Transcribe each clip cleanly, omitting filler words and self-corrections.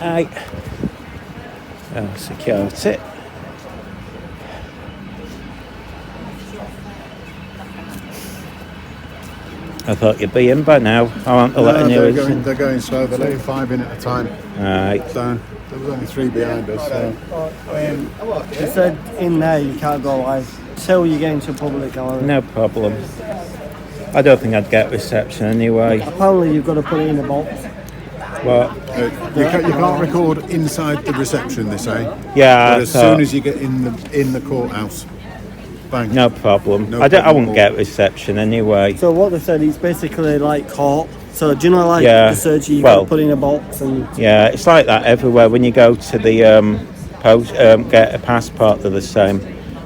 Aye. Security. I thought you'd be in by now. I want to let you know. They're going slow. They're letting 5 in at a time. Right. So there was only 3 behind us. So. It said in there you can't go live till you get into public gallery. No problem. I don't think I'd get reception anyway. Apparently you've got to put it in a box. What? You can't record inside the reception, they say. Yeah. But as soon as you get in the courthouse, bang. No problem. No I problem wouldn't get reception anyway. So what they said is basically like court. So do you know the surgery you got to put in a box and? Yeah, it's like that everywhere. When you go to the post, get a passport, they're the same.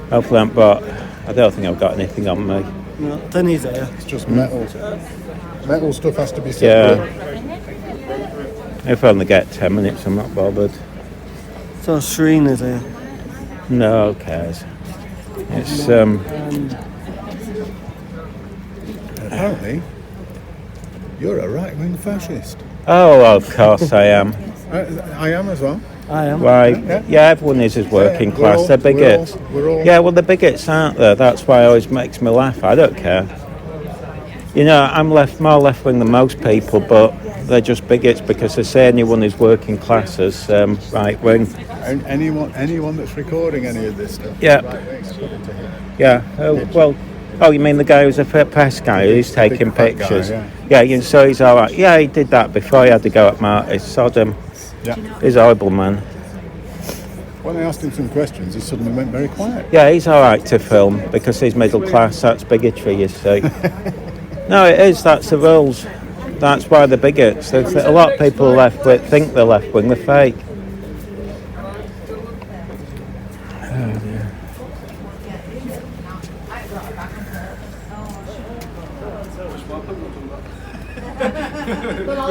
Hopefully, but I don't think I've got anything on me. No, then he's there. It's just metal. Metal stuff has to be separate. Yeah. If I only get 10 minutes, I'm not bothered. So Shreen is here. No, who cares? It's Apparently, you're a right-wing fascist. Oh, of course I am. I am as well. I am. Why? Yeah, everyone is working class. They're bigots. We're all. Yeah, well, the bigots aren't there. That's why it always makes me laugh. I don't care. You know, I'm more left-wing than most people, but they're just bigots because they say anyone who's working class is right-wing. And anyone that's recording any of this stuff. Yeah. Right-wing. Yeah. Oh, you mean the guy who's a press guy who's taking pictures? Guy, yeah, so he's all right. Yeah, he did that before he had to go at Marty's. Sodom. Yeah. He's a horrible man. When I asked him some questions, he suddenly went very quiet. Yeah, he's all right to film because he's middle class. That's bigotry, you see. No, it is. That's the rules. That's why they're bigots. A lot of people think they're left wing. They're fake. Oh, dear.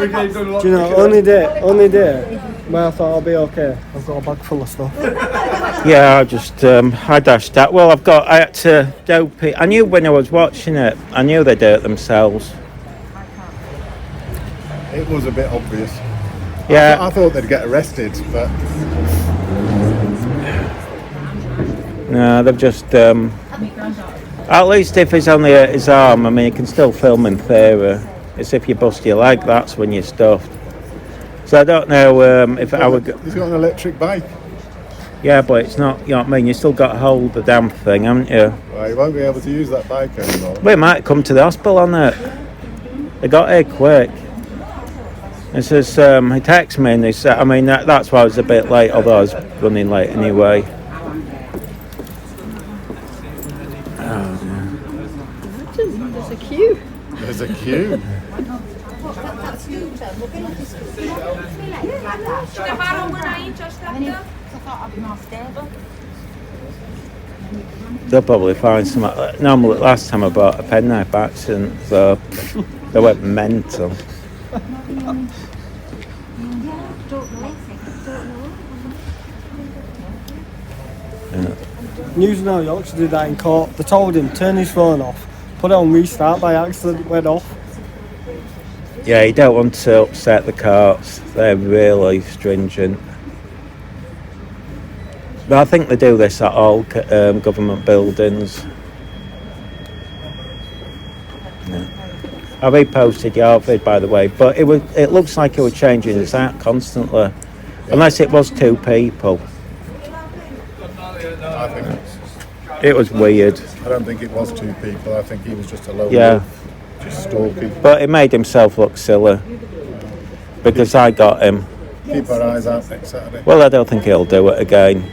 Do you know, only day where I thought I'll be okay. I've got a bag full of stuff. Yeah, I dashed that. Well, I had to dope it. I knew when I was watching it, I knew they'd do it themselves. It was a bit obvious. Yeah. I thought they'd get arrested, but... No, they've just... at least if it's only his arm, I mean, you can still film in theory. It's if you bust your leg, that's when you're stuffed. So I don't know if I would... He's got an electric bike. Yeah, but it's not, you know what I mean? You still got to hold the damn thing, haven't you? Well, you won't be able to use that bike anymore. We might come to the hospital on it. They got here quick. It says, he texted me and he said, I mean, that's why I was a bit late, although I was running late anyway. There's a queue. There's a queue. They'll probably find some. Normally, last time I bought a penknife accident, so they went mental. News Now Yorkshire did that in court. They told him turn his phone off, put it on restart by accident, went off. Yeah, you don't want to upset the courts. They're really stringent. But I think they do this at all government buildings. Yeah. I reposted your vid, by the way, but it looks like it was changing its act constantly, unless it was 2 people. I think it was weird. I don't think it was 2 people. I think he was just a lone wolf, just stalking. But he made himself look silly because I got him. Keep our eyes out next Saturday. Well, I don't think he'll do it again.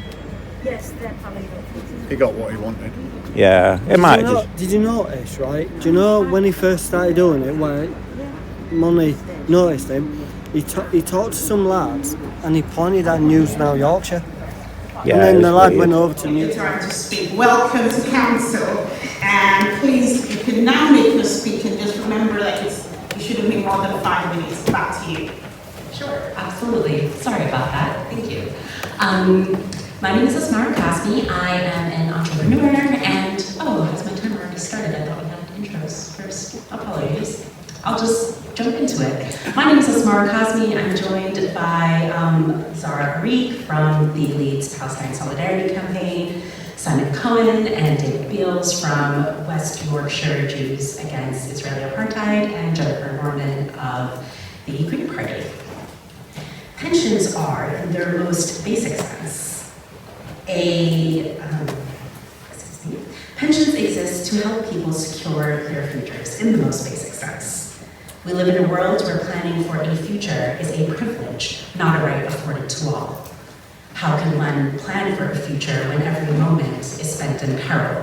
He got what he wanted. Yeah, it might just... Did you notice, right? Do you know when he first started doing it, where Money noticed him, he talked to some lads and he pointed at News Now Yorkshire. Yeah, and then the lad weird. went over to News. To speak. Welcome to council, and please, you can now make your speak, and just remember that you shouldn't be more than 5 minutes. Back to you. Sure, absolutely. Sorry about that. Thank you. My name is Asmara Caspi. I am an entrepreneur, and has my timer already started? I thought we had intros first. Apologies. I'll just jump into it. My name is Asmara Kazmi. I'm joined by Zara Arik from the Leeds Palestine Solidarity Campaign, Simon Cohen and David Beals from West Yorkshire Jews Against Israeli Apartheid, and Jennifer Norman of the Green Party. Pensions are, in their most basic sense, pensions exist to help people secure their futures in the most basic sense. We live in a world where planning for a future is a privilege, not a right afforded to all. How can one plan for a future when every moment is spent in peril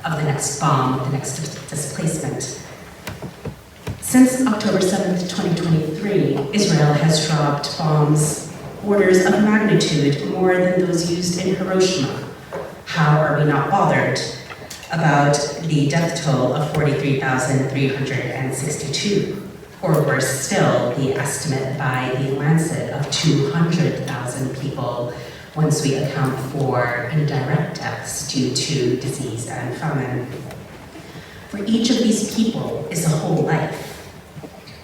of the next bomb, the next displacement? Since October 7th, 2023, Israel has dropped bombs orders of magnitude more than those used in Hiroshima. How are we not bothered about the death toll of 43,362? Or worse still, the estimate by the Lancet of 200,000 people once we account for indirect deaths due to disease and famine. For each of these people is a whole life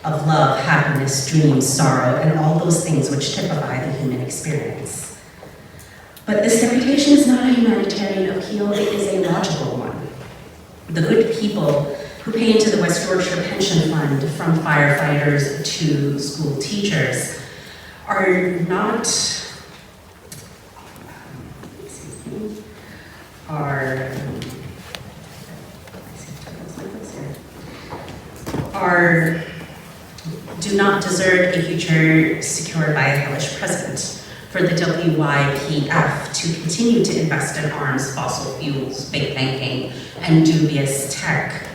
of love, happiness, dreams, sorrow, and all those things which typify the human experience. But this deputation is not a humanitarian appeal, it is a logical one. The good people who pay into the West Yorkshire Pension Fund, from firefighters to school teachers, are not do not deserve a future secured by a hellish present. For the WYPF to continue to invest in arms, fossil fuels, big banking, and dubious tech,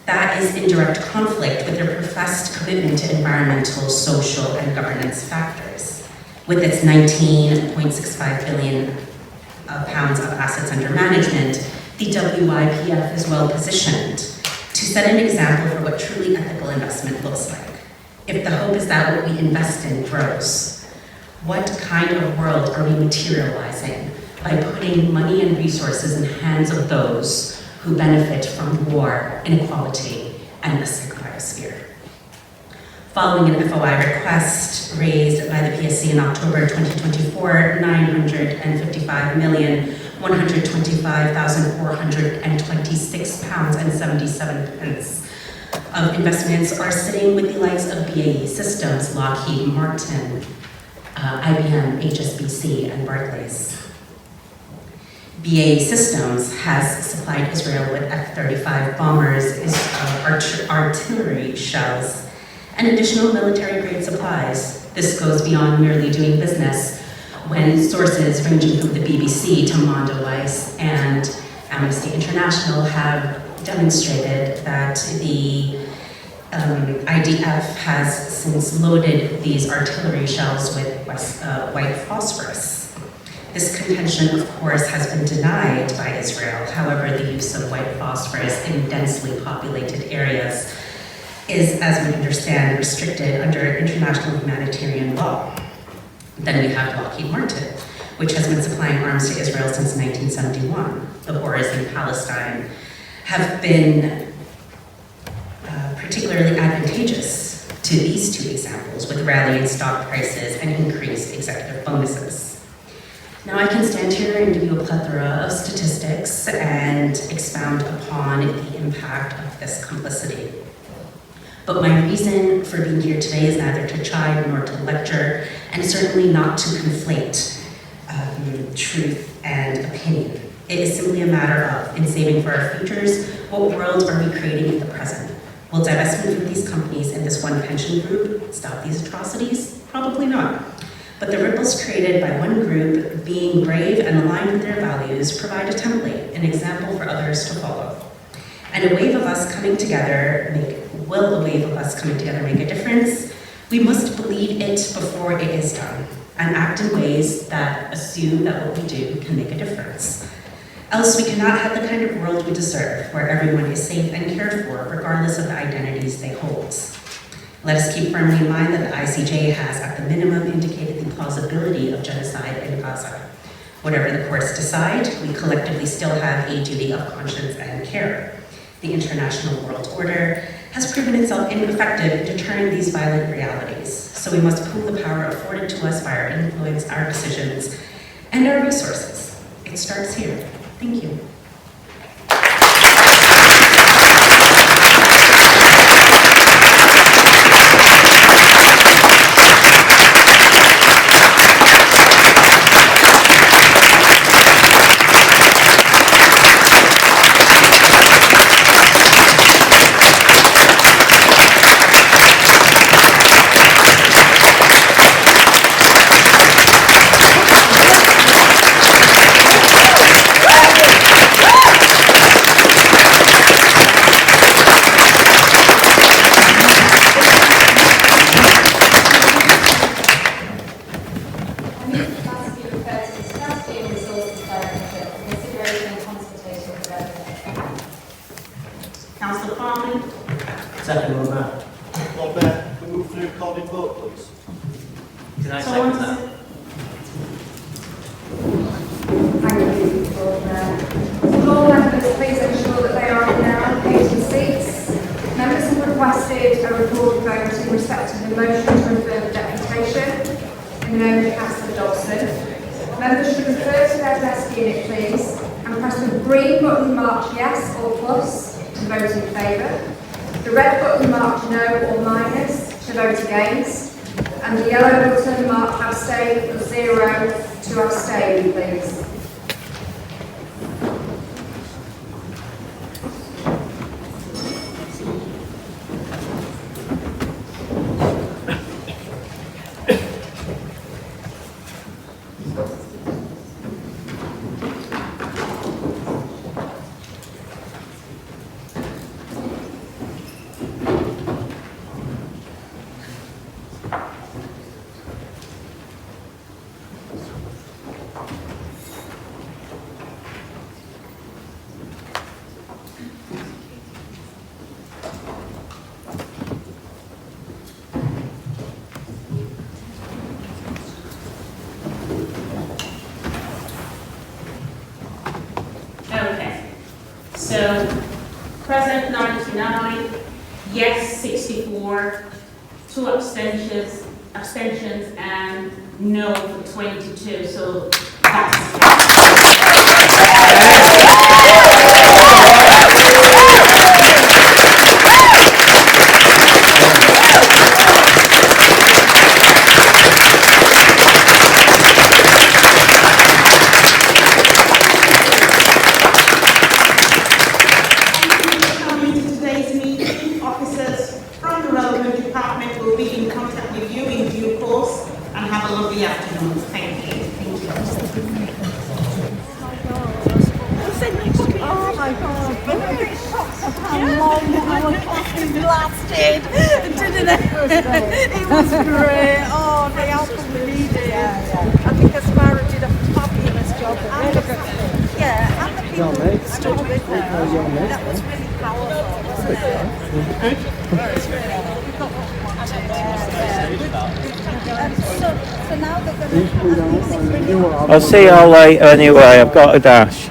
that is in direct conflict with their professed commitment to environmental, social, and governance factors. With its 19.65 billion pounds of assets under management, the WYPF is well positioned to set an example for what truly ethical investment looks like. If the hope is that what we invest in grows, what kind of world are we materializing by putting money and resources in the hands of those who benefit from war, inequality, and a sick biosphere? Following an FOI request raised by the PSC in October 2024, £955,125,426.77 of investments are sitting with the likes of BAE Systems, Lockheed Martin, IBM, HSBC, and Barclays. BAE Systems has supplied Israel with F-35 bombers, artillery shells, and additional military-grade supplies. This goes beyond merely doing business, when sources ranging from the BBC to Mondo Weiss and Amnesty International have demonstrated that the IDF has since loaded these artillery shells with white phosphorus. This contention, of course, has been denied by Israel. However, the use of white phosphorus in densely populated areas is, as we understand, restricted under international humanitarian law. Then we have Lockheed Martin, which has been supplying arms to Israel since 1971. The wars in Palestine have been particularly advantageous to these two examples, with rallying stock prices and increased executive bonuses. Now I can stand here and give you a plethora of statistics and expound upon the impact of this complicity. But my reason for being here today is neither to chide nor to lecture, and certainly not to conflate truth and opinion. It is simply a matter of, in saving for our futures, what world are we creating in the present? Will divestment from these companies and this one pension group stop these atrocities? Probably not. But the ripples created by one group being brave and aligned with their values provide a template, an example for others to follow. And a wave of us coming together will a wave of us coming together make a difference? We must believe it before it is done, and act in ways that assume that what we do can make a difference. Else we cannot have the kind of world we deserve, where everyone is safe and cared for, regardless of the identities they hold. Let us keep firmly in mind that the ICJ has, at the minimum, indicated the plausibility of genocide in Gaza. Whatever the courts decide, we collectively still have a duty of conscience and care. The international world order has proven itself ineffective in deterring these violent realities. So we must pool the power afforded to us by our influence, our decisions, and our resources. It starts here. Thank you. Councillor Farman. Second, Lord Mayor. Lord Mayor, can we move to the recorded vote, please? Can I second that? Thank you, Lord Mayor. Will all members please ensure that they are in their allocated seats? Members have requested a recorded vote in respect of the motion to refer the deputation in the name of Councillor Dodson. Members should refer to their desk unit, please, and press the green button marked yes or plus to vote in favour, the red button marked no or minus to vote against, and the yellow button marked abstain or 0 to abstain, please. Okay. So, present 99, yes 64, 2 abstentions, and no for 22. So that's. Coming to today's meeting, officers from the relevant department will be in contact with you in due course, and have a lovely afternoon. Thank you. Oh my God. How long our classes lasted, didn't it? It was great. Oh, they absolutely did. I think Aspara did a fabulous job. And the people who stood with her. That was really powerful, wasn't it? If we don't, I'll see you all later anyway. I've got a dash.